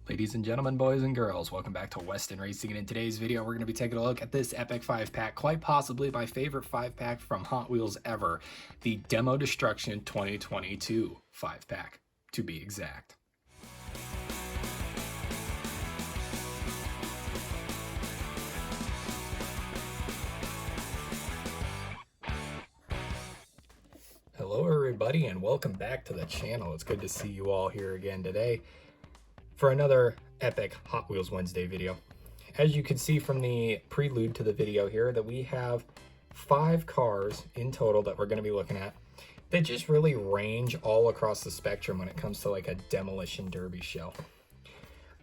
Ladies and gentlemen, boys and girls, welcome back to Weston Racing, and in today's video we're going to be taking a look at this epic 5-pack, quite possibly my favorite 5-pack from Hot Wheels ever, the Demo Destruction 2022 5-pack, to be exact. Hello everybody and welcome back to the channel. It's good to see you all here again today for another epic Hot Wheels Wednesday video. As you can see from the prelude to the video here, that we have 5 cars in total that we're going to be looking at that just really range all across the spectrum when it comes to like a demolition derby show.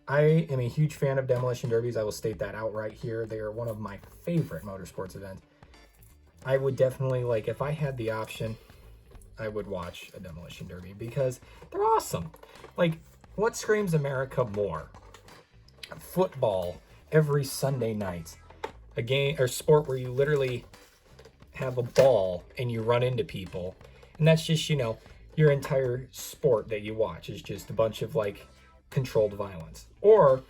I am a huge fan of demolition derbies. I will state that outright here. They are one of my favorite motorsports events. I would definitely, like, if I had the option, I would watch a demolition derby because they're awesome. Like, what screams America more? Football every Sunday night. A game or sport where you literally have a ball and you run into people. And that's just, you know, your entire sport that you watch is just a bunch of like controlled violence. Or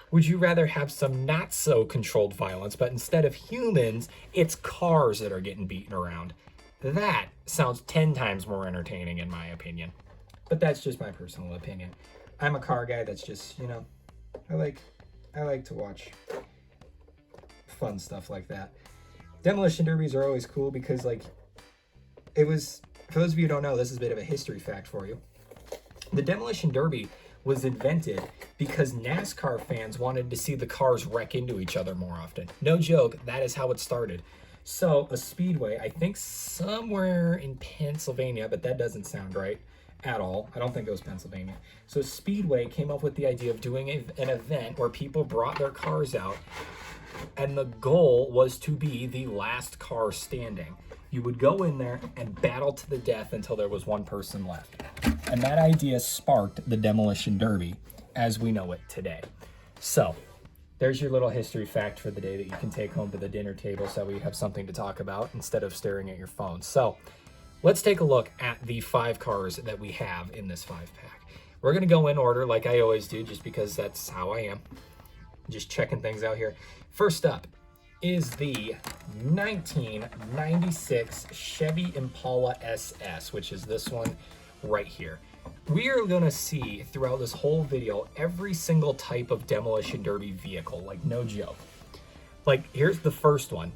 would you rather have some not so controlled violence, but instead of humans, it's cars that are getting beaten around? That sounds 10 times more entertaining in my opinion. But that's just my personal opinion. I'm a car guy that's just, you know, I like to watch fun stuff like that. Demolition derbies are always cool because, like, it was, for those of you who don't know, this is a bit of a history fact for you. The demolition derby was invented because NASCAR fans wanted to see the cars wreck into each other more often. No joke, that is how it started. So a speedway, I think somewhere in Pennsylvania, but that doesn't sound right at all. I don't think it was Pennsylvania. So Speedway came up with the idea of doing an event where people brought their cars out, and the goal was to be the last car standing. You would go in there and battle to the death until there was one person left. And that idea sparked the demolition derby as we know it today. So there's your little history fact for the day that you can take home to the dinner table so we have something to talk about instead of staring at your phone. So let's take a look at the 5 cars that we have in this 5-pack. We're going to go in order like I always do, just because that's how I am. Just checking things out here. First up is the 1996 Chevy Impala SS, which is this one right here. We are going to see throughout this whole video every single type of demolition derby vehicle, like no joke. Like, here's the first one.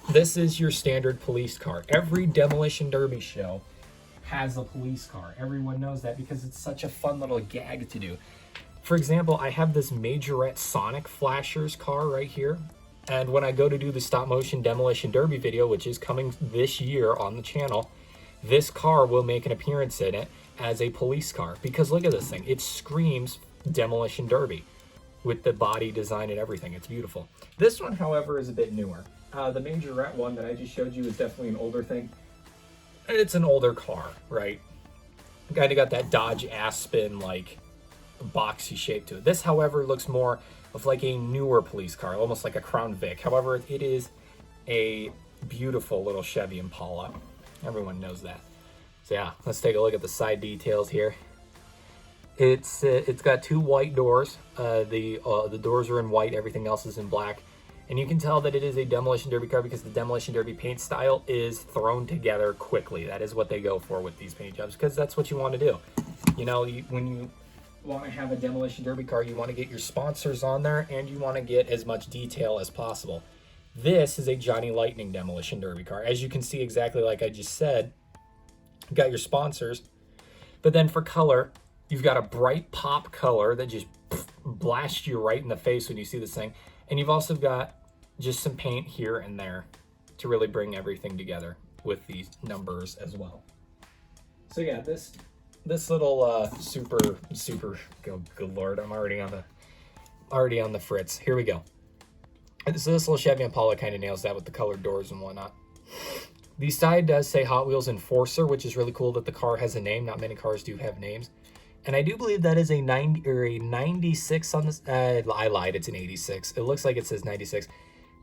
This is your standard police car. Every demolition derby show has a police car. Everyone knows that because it's such a fun little gag to do. For example, I have this Majorette Sonic Flashers car right here. And when I go to do the stop motion demolition derby video, which is coming this year on the channel, this car will make an appearance in it as a police car. Because look at this thing. It screams demolition derby with the body design and everything. It's beautiful. This one, however, is a bit newer. The Majorette one that I just showed you is definitely an older thing. It's an older car, right? Kind of got that Dodge Aspen, like, boxy shape to it. This, however, looks more of like a newer police car, almost like a Crown Vic. However, it is a beautiful little Chevy Impala. Everyone knows that. So yeah, let's take a look at the side details here. It's got 2 white doors. The doors are in white. Everything else is in black. And you can tell that it is a demolition derby car because the demolition derby paint style is thrown together quickly. That is what they go for with these paint jobs because that's what you want to do. You know, when you want to have a demolition derby car, you want to get your sponsors on there and you want to get as much detail as possible. This is a Johnny Lightning demolition derby car. As you can see, exactly like I just said, you got your sponsors. But then for color, you've got a bright pop color that just blasts you right in the face when you see this thing. And you've also got just some paint here and there to really bring everything together with these numbers as well. So yeah, this little super good lord, I'm already on the fritz. Here we go. So this little Chevy Impala kind of nails that with the colored doors and whatnot. The side does say Hot Wheels Enforcer, which is really cool that the car has a name. Not many cars do have names. And I do believe that is a 90 or a 96 on this. I lied, it's an 86. It looks like it says 96.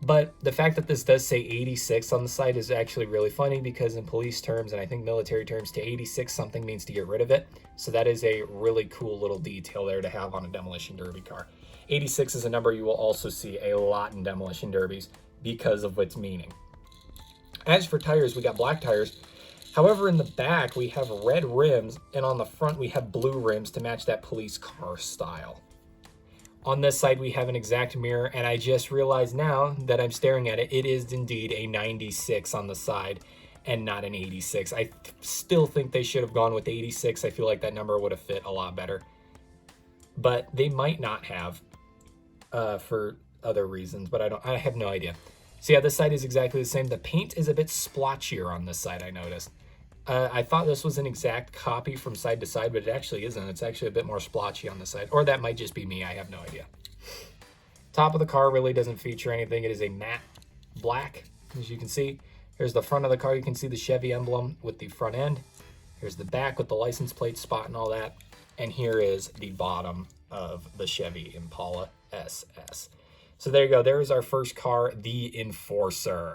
But the fact that this does say 86 on the side is actually really funny, because in police terms, and I think military terms, to 86 something means to get rid of it. So that is a really cool little detail there to have on a demolition derby car. 86 is a number you will also see a lot in demolition derbies because of its meaning. As for tires, we got black tires. However, in the back, we have red rims, and on the front, we have blue rims to match that police car style. On this side, we have an exact mirror, and I just realized now that I'm staring at it, it is indeed a 96 on the side and not an 86. I still think they should have gone with 86. I feel like that number would have fit a lot better. But they might not have for other reasons, but I have no idea. So yeah, this side is exactly the same. The paint is a bit splotchier on this side, I noticed. I thought this was an exact copy from side to side, but it actually isn't. It's actually a bit more splotchy on this side. Or that might just be me. I have no idea. Top of the car really doesn't feature anything. It is a matte black, as you can see. Here's the front of the car. You can see the Chevy emblem with the front end. Here's the back with the license plate spot and all that. And here is the bottom of the Chevy Impala SS. So there you go. There is our first car, the Enforcer.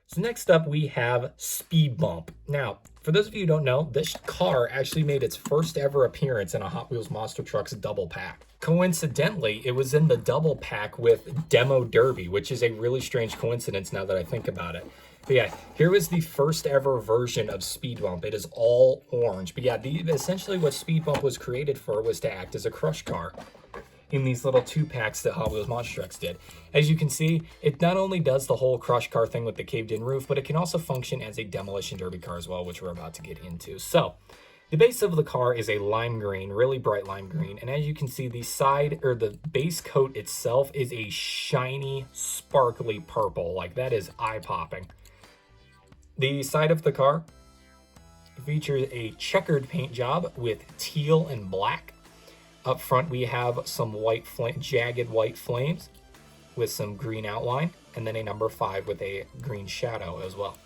So next up, we have Speed Bump. Now, for those of you who don't know, this car actually made its first ever appearance in a Hot Wheels Monster Trucks double pack. Coincidentally, it was in the double pack with Demo Derby, which is a really strange coincidence now that I think about it. But yeah, here was the first ever version of Speed Bump. It is all orange. But yeah, essentially what Speed Bump was created for was to act as a crush car in these little 2-packs that Hot Wheels Monster Trucks did. As you can see, it not only does the whole crush car thing with the caved in roof, but it can also function as a demolition derby car as well, which we're about to get into. So the base of the car is a lime green, really bright lime green. And as you can see, the side or the base coat itself is a shiny, sparkly purple. Like, that is eye-popping. The side of the car features a checkered paint job with teal and black. Up front, we have some jagged white flames with some green outline, and then a number 5 with a green shadow as well.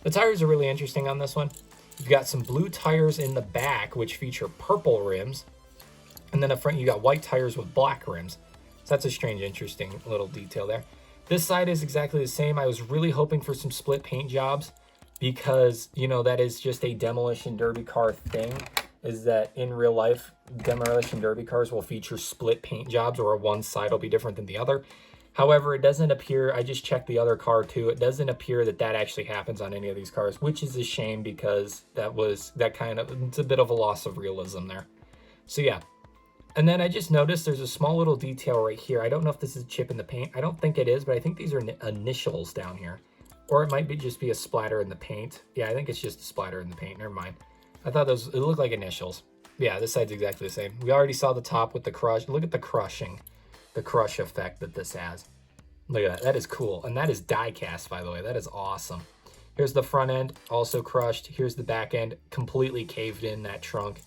The tires are really interesting on this one. You've got some blue tires in the back, which feature purple rims, and then up front, you got white tires with black rims. So that's a strange, interesting little detail there. This side is exactly the same. I was really hoping for some split paint jobs because, you know, that is just a demolition derby car thing. Is that in real life, demolition derby cars will feature split paint jobs, or one side will be different than the other. However, it doesn't appear, I just checked the other car too, it doesn't appear that that actually happens on any of these cars, which is a shame because it's a bit of a loss of realism there. So yeah. And then I just noticed there's a small little detail right here. I don't know if this is a chip in the paint. I don't think it is, but I think these are initials down here. Or it might just be a splatter in the paint. Yeah, I think it's just a splatter in the paint. Never mind. I thought it looked like initials. Yeah, this side's exactly the same. We already saw the top with the crush. Look at the crush effect that this has. Look at that. That is cool. And that is die cast, by the way. That is awesome. Here's the front end, also crushed. Here's the back end, completely caved in, that trunk.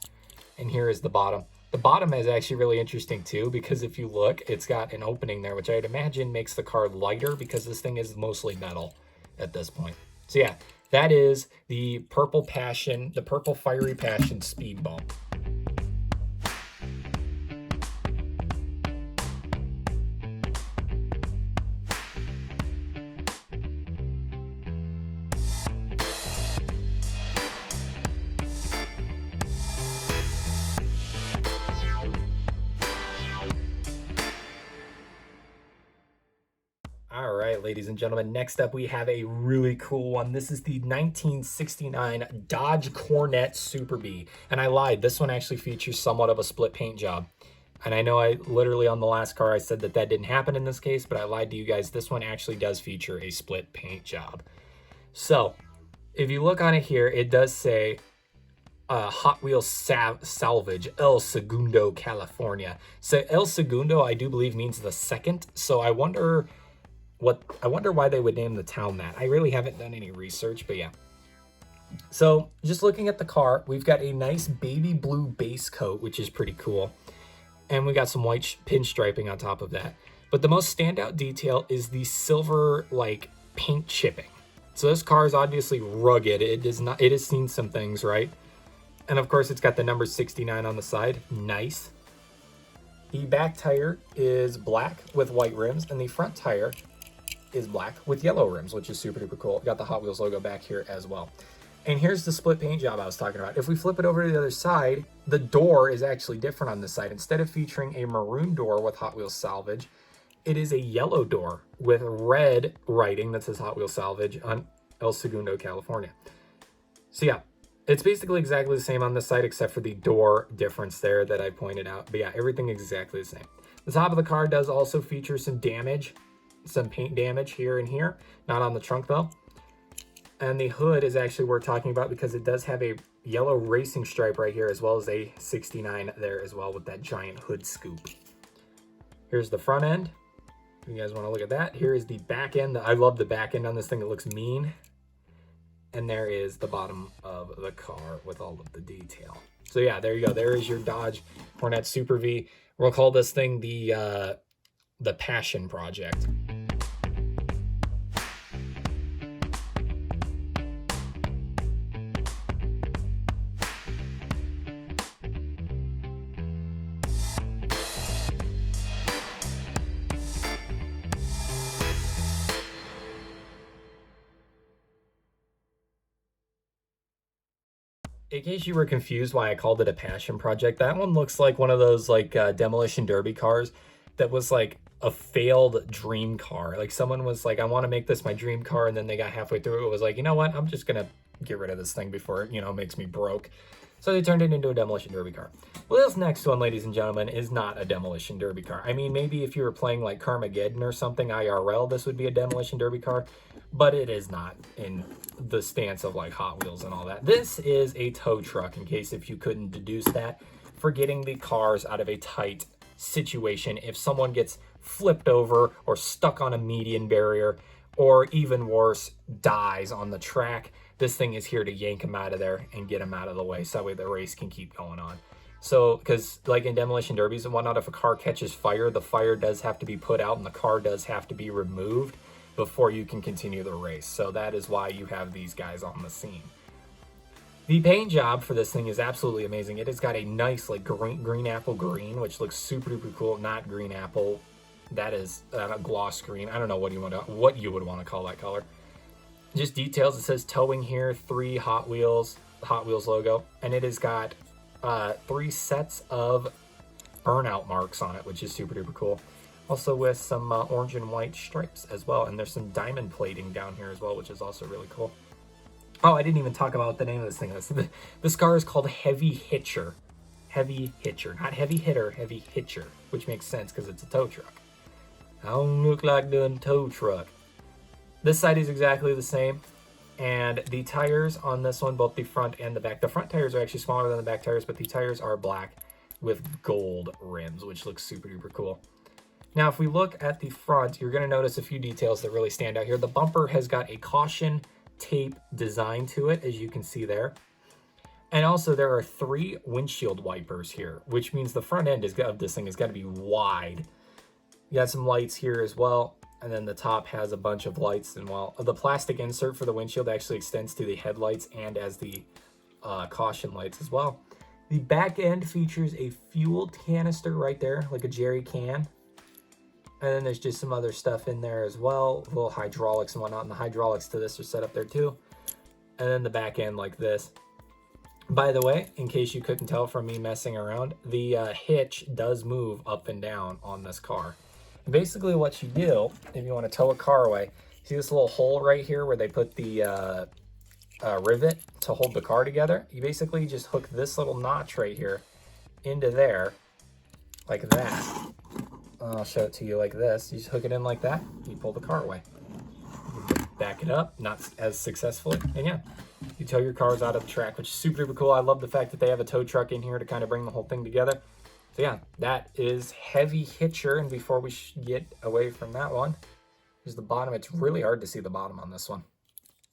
And here is the bottom. The bottom is actually really interesting too, because if you look, it's got an opening there, which I'd imagine makes the car lighter because this thing is mostly metal at this point. So yeah. That is the Purple Fiery Passion Speed Bump. All right, ladies and gentlemen, next up we have a really cool one. This is the 1969 Dodge Corvette Super Bee. And I lied, this one actually features somewhat of a split paint job. And I know I literally on the last car I said that didn't happen in this case, but I lied to you guys. This one actually does feature a split paint job. So if you look on it here, it does say Hot Wheels Salvage, El Segundo, California. So El Segundo, I do believe, means the second. So I wonder why they would name the town that. I really haven't done any research, but yeah. So just looking at the car, we've got a nice baby blue base coat, which is pretty cool. And we got some white pinstriping on top of that. But the most standout detail is the silver like paint chipping. So this car is obviously rugged. It has seen some things, right? And of course it's got the number 69 on the side. Nice. The back tire is black with white rims, and the front tire is black with yellow rims, which is super duper cool. Got the Hot Wheels logo back here as well. And here's the split paint job I was talking about. If we flip it over to the other side, the door is actually different on this side. Instead of featuring a maroon door with Hot Wheels Salvage, it is a yellow door with red writing that says Hot Wheels Salvage on El Segundo, California. So yeah, it's basically exactly the same on this side except for the door difference there that I pointed out. But yeah, everything is exactly the same. The top of the car does also feature some damage, some paint damage here and here. Not on the trunk though. And the hood is actually worth talking about because it does have a yellow racing stripe right here as well as a 69 there as well with that giant hood scoop. Here's the front end. If you guys want to look at that. Here is the back end. I love the back end on this thing. It looks mean. And there is the bottom of the car with all of the detail. So yeah, there you go. There is your Dodge Hornet Super V. We'll call this thing the Passion Project. In case you were confused why I called it a passion project, that one looks like one of those like demolition derby cars that was like a failed dream car. Like someone was like, I want to make this my dream car, and then they got halfway through it was like, you know what, I'm just gonna get rid of this thing before it, makes me broke. So they turned it into a demolition derby car. Well, this next one, ladies and gentlemen, is not a demolition derby car. I mean, maybe if you were playing like Carmageddon or something IRL, this would be a demolition derby car, but it is not in the stance of like Hot Wheels and all that. This is a tow truck, in case if you couldn't deduce that, for getting the cars out of a tight situation. If someone gets flipped over or stuck on a median barrier, or even worse, dies on the track, this thing is here to yank them out of there and get them out of the way so that way the race can keep going on. So, because like in demolition derbies and whatnot, if a car catches fire, the fire does have to be put out and the car does have to be removed before you can continue the race. So that is why you have these guys on the scene. The paint job for this thing is absolutely amazing. It has got a nice like green apple green, which looks super duper cool. Not green apple, that is a gloss green. I don't know what you would want to call that color. Just details. It says towing here, 3 Hot Wheels logo, and it has got 3 sets of burnout marks on it, which is super duper cool. Also with some orange and white stripes as well, and there's some diamond plating down here as well, which is also really cool. Oh, I didn't even talk about the name of this thing. This car is called Heavy Hitcher. Heavy Hitcher, not Heavy Hitter, Heavy Hitcher, which makes sense because it's a tow truck. I don't look like doing tow truck. This side is exactly the same, and the tires on this one, both the front and the back. The front tires are actually smaller than the back tires, but the tires are black with gold rims, which looks super duper cool. Now, if we look at the front, you're going to notice a few details that really stand out here. The bumper has got a caution tape design to it, as you can see there. And also, there are 3 windshield wipers here, which means the front end of this thing has got to be wide. You got some lights here as well. And then the top has a bunch of lights, and while the plastic insert for the windshield actually extends to the headlights and as the caution lights as well. The back end features a fuel canister right there, like a jerry can. And then there's just some other stuff in there as well, little hydraulics and whatnot, and the hydraulics to this are set up there too. And then the back end like this. By the way, in case you couldn't tell from me messing around, the hitch does move up and down on this car. Basically what you do, if you want to tow a car away, see this little hole right here where they put the rivet to hold the car together? You basically just hook this little notch right here into there, like that. I'll show it to you like this. You just hook it in like that, you pull the car away. You back it up, not as successfully, and yeah, you tow your cars out of the track, which is super duper cool. I love the fact that they have a tow truck in here to kind of bring the whole thing together. So yeah, that is Heavy Hitcher, and before we get away from that one, here's the bottom. It's really hard to see the bottom on this one.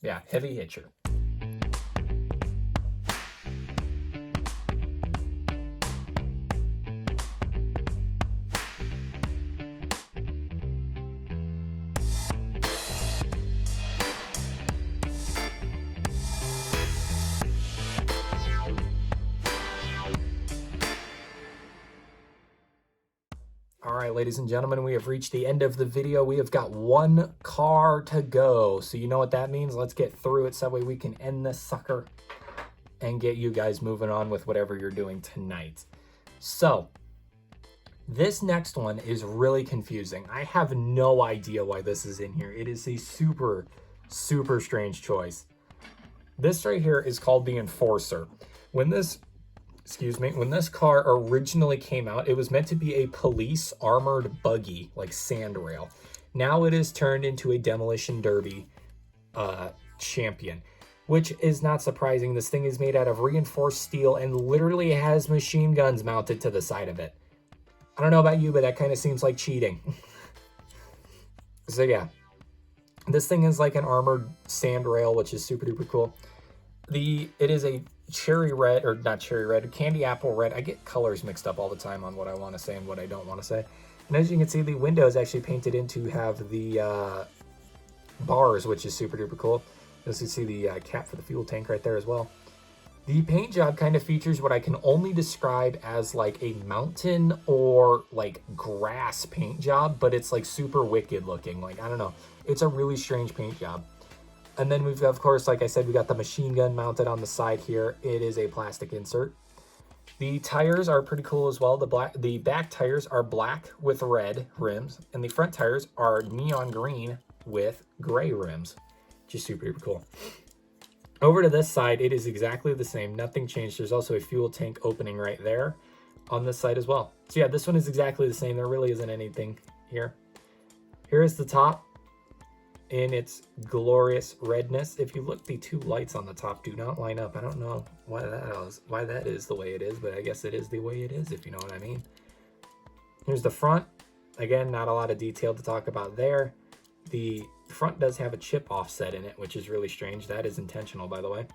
Yeah, Heavy Hitcher. All right, ladies and gentlemen, we have reached the end of the video. We have got one car to go. So you know what that means? Let's get through it so that way we can end this sucker and get you guys moving on with whatever you're doing tonight. So this next one is really confusing. I have no idea why this is in here. It is a super, super strange choice. This right here is called the Enforcer. When this car originally came out, it was meant to be a police armored buggy, like sandrail. Now it is turned into a demolition derby champion, which is not surprising. This thing is made out of reinforced steel and literally has machine guns mounted to the side of it. I don't know about you, but that kind of seems like cheating. So yeah, this thing is like an armored sandrail, which is super duper cool. It is a cherry red, or not cherry red, candy apple red. I get colors mixed up all the time on what I want to say and what I don't want to say. And as you can see, the window is actually painted in to have the bars, which is super duper cool. As you see the cap for the fuel tank right there as well. The paint job kind of features what I can only describe as like a mountain or like grass paint job, but it's like super wicked looking. Like, I don't know. It's a really strange paint job. And then we've got, of course, like I said, we got the machine gun mounted on the side here. It is a plastic insert. The tires are pretty cool as well. The back tires are black with red rims, and the front tires are neon green with gray rims, which is super cool. Over to this side, it is exactly the same. Nothing changed. There's also a fuel tank opening right there on this side as well. So yeah, this one is exactly the same. There really isn't anything here. Here is the top in its glorious redness. If you look, the two lights on the top do not line up. I don't know why that is the way it is, but I guess it is the way it is, if you know what I mean. Here's the front. Again, not a lot of detail to talk about there. The front does have a chip offset in it, which is really strange. That is intentional, by the way.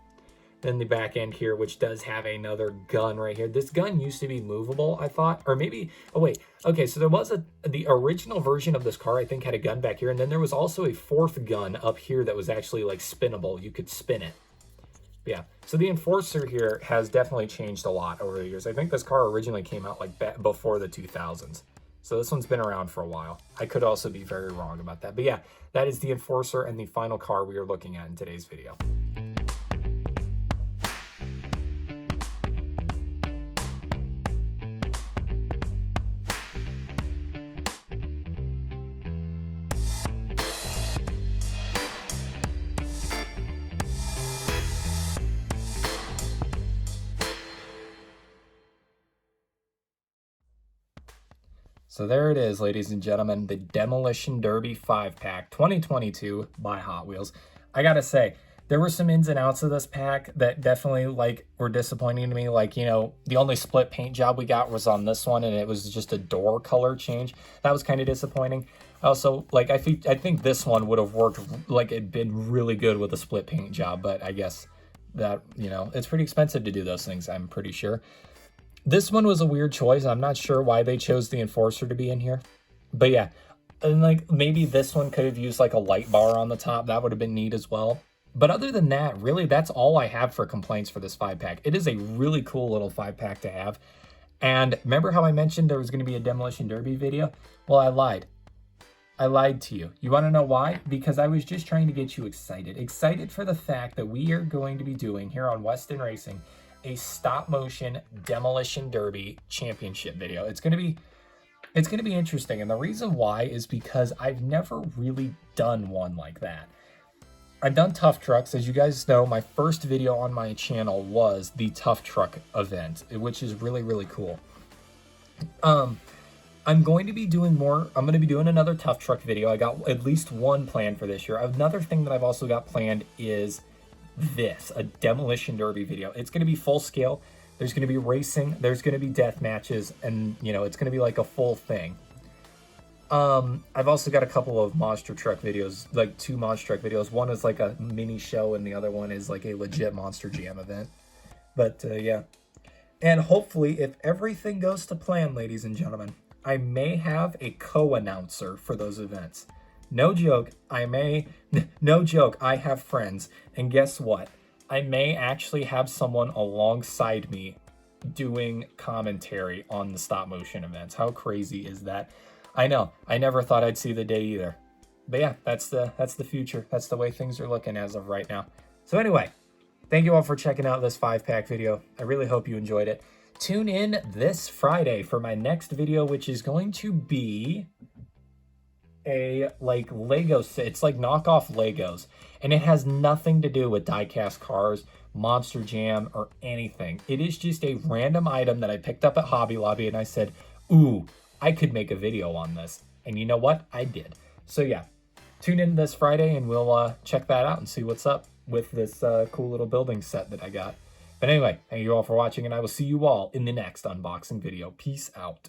Then the back end here, which does have another gun right here. This gun used to be movable, I thought. Or maybe, oh wait. Okay, so there was the original version of this car, I think, had a gun back here. And then there was also a fourth gun up here that was actually like spinnable. You could spin it. But yeah, so the Enforcer here has definitely changed a lot over the years. I think this car originally came out like before the 2000s. So this one's been around for a while. I could also be very wrong about that. But yeah, that is the Enforcer and the final car we are looking at in today's video. So there it is, ladies and gentlemen, the Demolition Derby 5-pack 2022 by Hot Wheels. I gotta say, there were some ins and outs of this pack that definitely like were disappointing to me. Like, you know, the only split paint job we got was on this one, and it was just a door color change. That was kind of disappointing. Also, like, I think this one would have worked, like, it'd been really good with a split paint job, but I guess that, you know, it's pretty expensive to do those things, I'm pretty sure. This one was a weird choice. I'm not sure why they chose the Enforcer to be in here. But yeah, and like maybe this one could have used like a light bar on the top. That would have been neat as well. But other than that, really, that's all I have for complaints for this 5-pack. It is a really cool little 5-pack to have. And remember how I mentioned there was going to be a Demolition Derby video? Well, I lied. I lied to you. You want to know why? Because I was just trying to get you excited. Excited for the fact that we are going to be doing here on Weston Racing a stop motion Demolition Derby championship video. It's going to be interesting, and the reason why is because I've never really done one like that. I've done tough trucks. As you guys know, my first video on my channel was the tough truck event, which is really, really cool. I'm going to be doing more. I'm going to be doing another tough truck video. I got at least one planned for this year. Another thing that I've also got planned is a Demolition Derby video. It's going to be full scale. There's going to be racing. There's going to be death matches, and you know, it's going to be like a full thing. I've also got a couple of monster truck videos, like 2 monster truck videos. One is like a mini show, and the other one is like a legit Monster Jam event. But yeah, and hopefully, if everything goes to plan, ladies and gentlemen, I may have a co-announcer for those events. No joke, no joke, I have friends, and guess what? I may actually have someone alongside me doing commentary on the stop motion events. How crazy is that? I know, I never thought I'd see the day either. But yeah, that's the future. That's the way things are looking as of right now. So anyway, thank you all for checking out this 5-pack video. I really hope you enjoyed it. Tune in this Friday for my next video, which is going to be a like Lego set. It's like knockoff Legos, and it has nothing to do with die-cast cars, Monster Jam, or anything. It is just a random item that I picked up at Hobby Lobby, and I said, ooh, I could make a video on this. And you know what? I did. So yeah, tune in this Friday and we'll check that out and see what's up with this cool little building set that I got. But anyway, thank you all for watching, and I will see you all in the next unboxing video. Peace out.